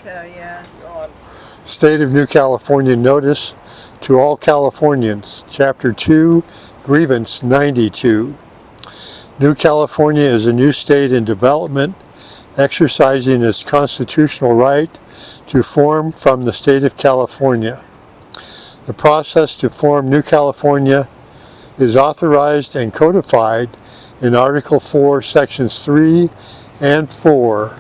Yeah. State of New California Notice to all Californians, Chapter 2, Grievance 92. New California is a new state in development, exercising its constitutional right to form from the state of California. The process to form New California is authorized and codified in Article 4, Sections 3 and 4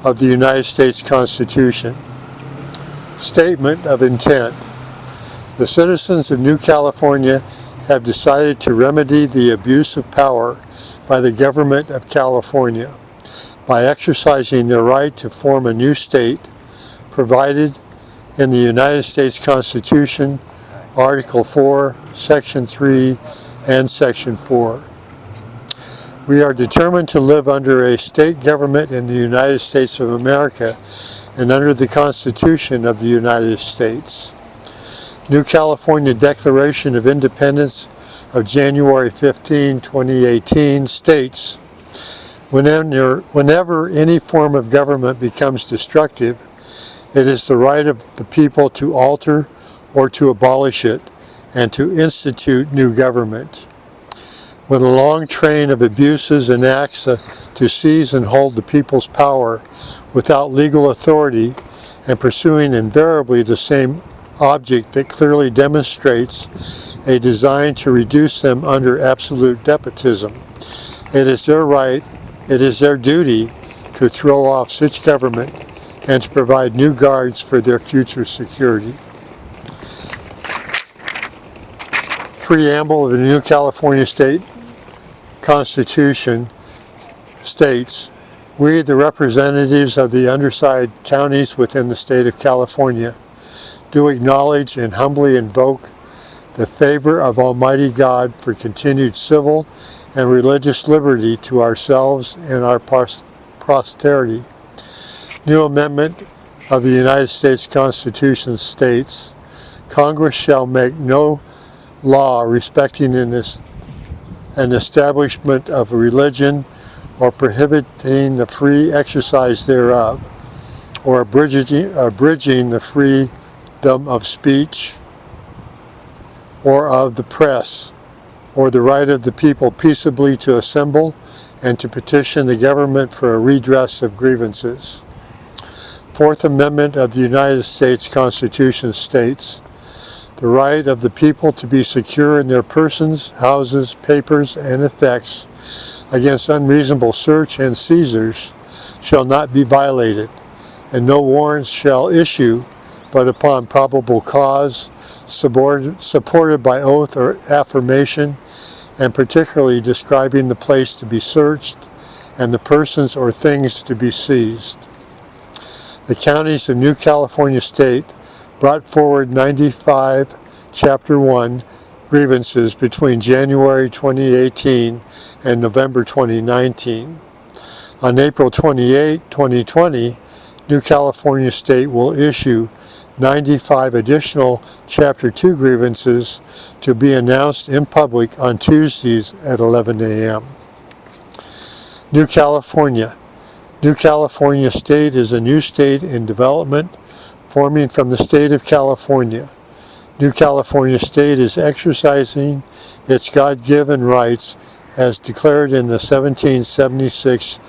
of the United States Constitution. Statement of intent. The citizens of New California have decided to remedy the abuse of power by the government of California by exercising their right to form a new state provided in the United States Constitution, Article 4, Section 3, and Section 4. We are determined to live under a state government in the United States of America and under the Constitution of the United States. New California Declaration of Independence of January 15, 2018 states, whenever any form of government becomes destructive, it is the right of the people to alter or to abolish it and to institute new government. When a long train of abuses enacts to seize and hold the people's power without legal authority and pursuing invariably the same object that clearly demonstrates a design to reduce them under absolute despotism, it is their right, it is their duty to throw off such government and to provide new guards for their future security. Preamble of the New California State Constitution states, "We, the representatives of the undersigned counties within the state of California, do acknowledge and humbly invoke the favor of Almighty God for continued civil and religious liberty to ourselves and our posterity." New amendment of the United States Constitution states, "Congress shall make no law respecting an establishment of religion or prohibiting the free exercise thereof, or abridging the freedom of speech or of the press, or the right of the people peaceably to assemble and to petition the government for a redress of grievances." Fourth Amendment of the United States Constitution states, "The right of the people to be secure in their persons, houses, papers, and effects against unreasonable search and seizures shall not be violated, and no warrants shall issue but upon probable cause, supported by oath or affirmation, and particularly describing the place to be searched and the persons or things to be seized." The counties of New California State brought forward 95 Chapter 1 grievances between January 2018 and November 2019. On April 28, 2020, New California State will issue 95 additional Chapter 2 grievances to be announced in public on Tuesdays at 11 a.m. New California. New California State is a new state in development forming from the state of California. New California State is exercising its God-given rights as declared in the 1776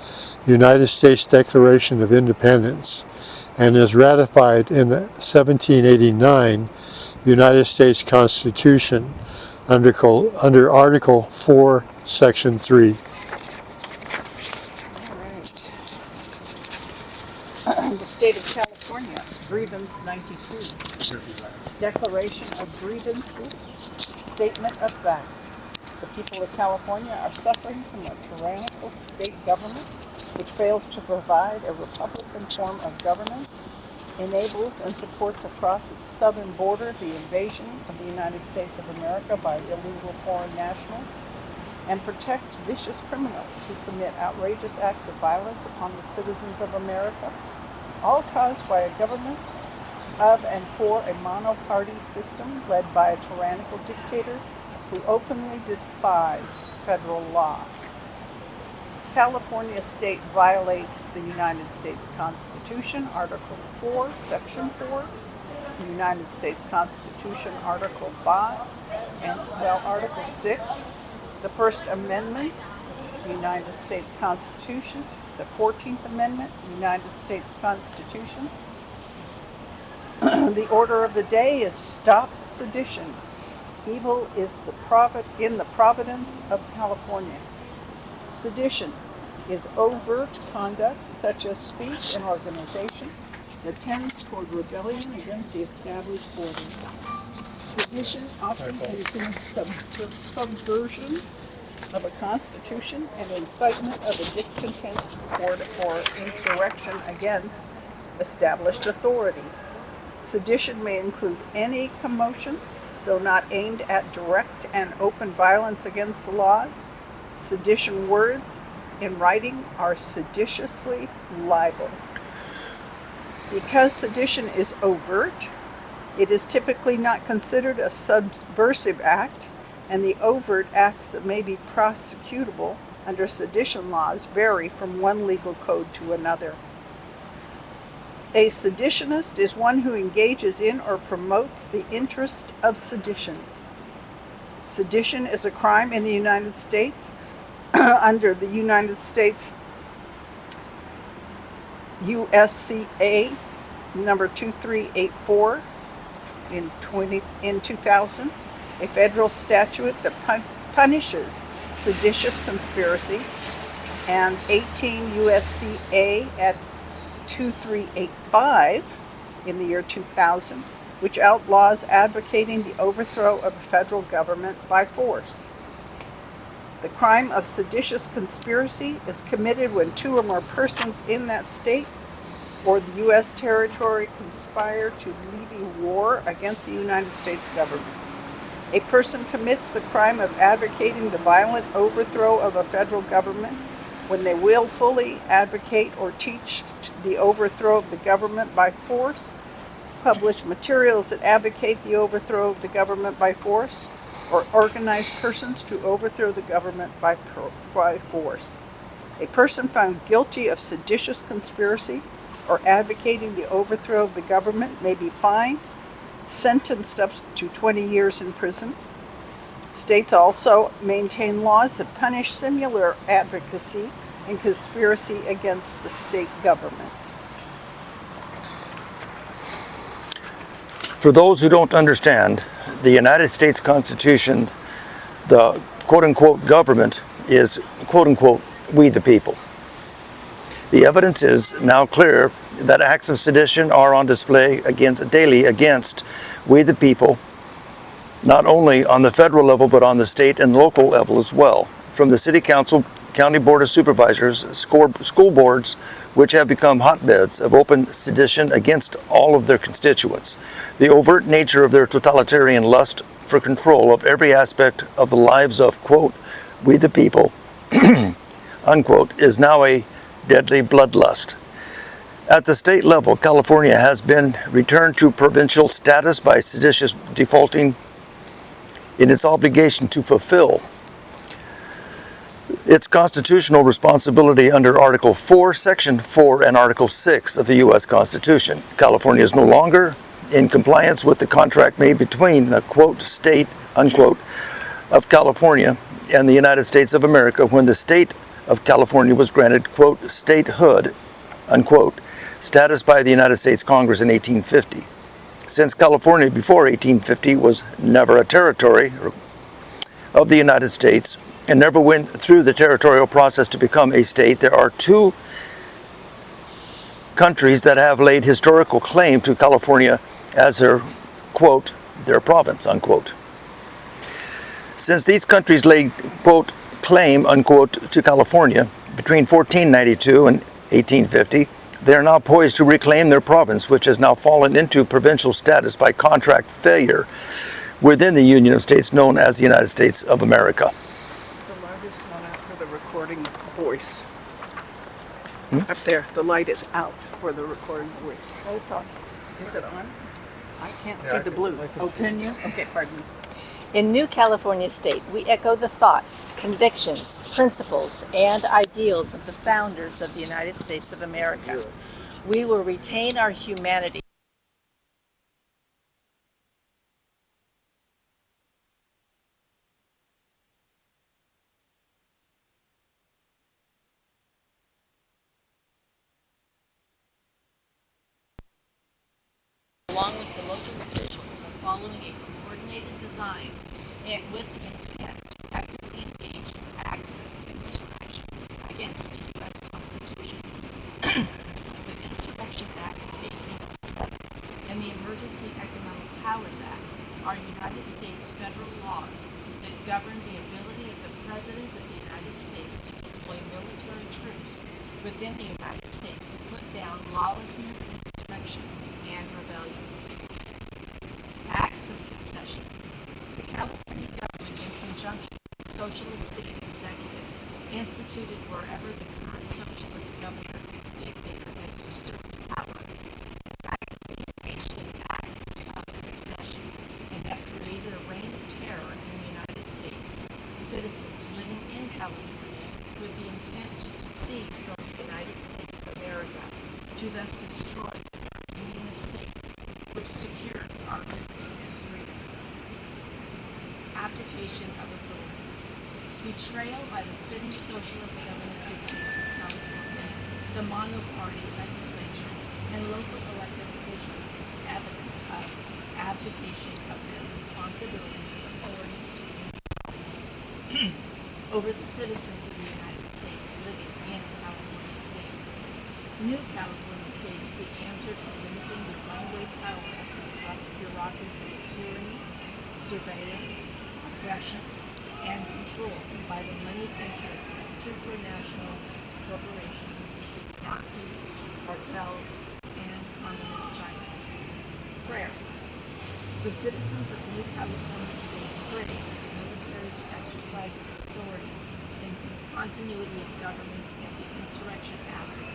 United States Declaration of Independence and is ratified in the 1789 United States Constitution under Article 4, Section 3. The state of California, Grievance 92. Declaration of Grievances, Statement of Fact. The people of California are suffering from a tyrannical state government which fails to provide a Republican form of government, enables and supports across its southern border the invasion of the United States of America by illegal foreign nationals, and protects vicious criminals who commit outrageous acts of violence upon the citizens of America, all caused by a government of and for a mono-party system led by a tyrannical dictator who openly defies federal law. California state violates the United States Constitution, Article 4, Section 4, the United States Constitution, Article 5, and, Article 6, the First Amendment, the United States Constitution, the 14th Amendment, the United States Constitution. The order of the day is Stop Sedition. Evil is in the providence of California. Sedition is overt conduct such as speech and organization that tends toward rebellion against the established order. Sedition often includes subversion of a constitution and incitement of a discontent or insurrection against established authority. Sedition may include any commotion, though not aimed at direct and open violence against the laws. Sedition words in writing are seditiously libel. Because sedition is overt, it is typically not considered a subversive act, and the overt acts that may be prosecutable under sedition laws vary from one legal code to another. A seditionist is one who engages in or promotes the interest of sedition. Sedition is a crime in the United States under the United States USCA number 2384 in 2000, a federal statute that punishes seditious conspiracy, and 18 USCA at 2385 in the year 2000, which outlaws advocating the overthrow of the federal government by force. The crime of seditious conspiracy is committed when two or more persons in that state or the U.S. territory conspire to levy war against the United States government. A person commits the crime of advocating the violent overthrow of a federal government when they willfully advocate or teach the overthrow of the government by force, publish materials that advocate the overthrow of the government by force, or organize persons to overthrow the government by force. A person found guilty of seditious conspiracy or advocating the overthrow of the government may be fined, sentenced up to 20 years in prison. States also maintain laws that punish similar advocacy and conspiracy against the state government. For those who don't understand, the United States Constitution, the quote-unquote government is quote-unquote we the people. The evidence is now clear that acts of sedition are on display daily against we the people, not only on the federal level but on the state and local level as well. From the City Council, County Board of Supervisors, school boards, which have become hotbeds of open sedition against all of their constituents. The overt nature of their totalitarian lust for control of every aspect of the lives of, quote, we the people, unquote, is now a deadly bloodlust. At the state level, California has been returned to provincial status by seditious defaulting in its obligation to fulfill its constitutional responsibility under Article 4, Section 4, and Article 6 of the U.S. Constitution. California is no longer in compliance with the contract made between the, quote, state, unquote, of California and the United States of America when the state of California was granted, quote, statehood, unquote, status by the United States Congress in 1850. Since California before 1850 was never a territory of the United States and never went through the territorial process to become a state, there are two countries that have laid historical claim to California as their, quote, their province, unquote. Since these countries laid, quote, claim, unquote, to California between 1492 and 1850, they are now poised to reclaim their province, which has now fallen into provincial status by contract failure within the Union of States known as the United States of America. The light is gone out for the recording voice. Up there, the light is out for the recording voice. Oh, it's on. Is it on? I can't see the blue. Oh, can you? Okay, pardon me. In New California State, we echo the thoughts, convictions, principles, and ideals of the founders of the United States of America. We will retain our humanity. Along with the local officials, are following a coordinated design and with the intent to actively engage in acts of insurrection against the U.S. Constitution. The Insurrection Act of 1807 and the Emergency Economic Powers Act are United States federal laws that govern the ability of the President of the United States to deploy military troops within the United States to put down lawlessness, insurrection, and rebellion. Acts of succession. The California government, in conjunction with the Socialist State Executive, instituted wherever the current Socialist governor dictator has usurped power, engaged in acts of succession, and have created a reign of terror in the United States. Citizens living in California with the intent to secede from the United States of America, to thus destroy the Union of States, which secures our liberty and freedom. Application of authority. Betrayal by the sitting socialist government dictator of California, the monoparty legislature, and local elected officials is evidence of abdication of their responsibilities, authority, and sovereignty over the citizens of the United States living in California State. New California State is the answer to limiting the runaway power of the bureaucracy of tyranny, surveillance, oppression, and control by the moneyed interests of supranational corporations, Nazi cartels, and communist China. Prayer. The citizens of New California State pray for the military to exercise its authority in continuity of government and the Insurrection Act of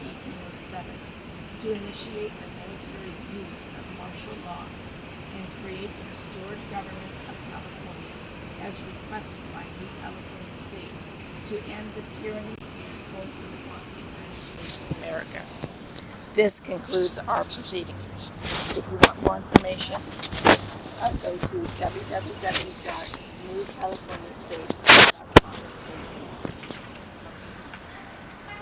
1807 to initiate the military's use of martial law and create the restored government of California as requested by New California State to end the tyranny and force upon the United States of America. This concludes our proceedings. If you want more information, go to www.newcaliforniastate.com.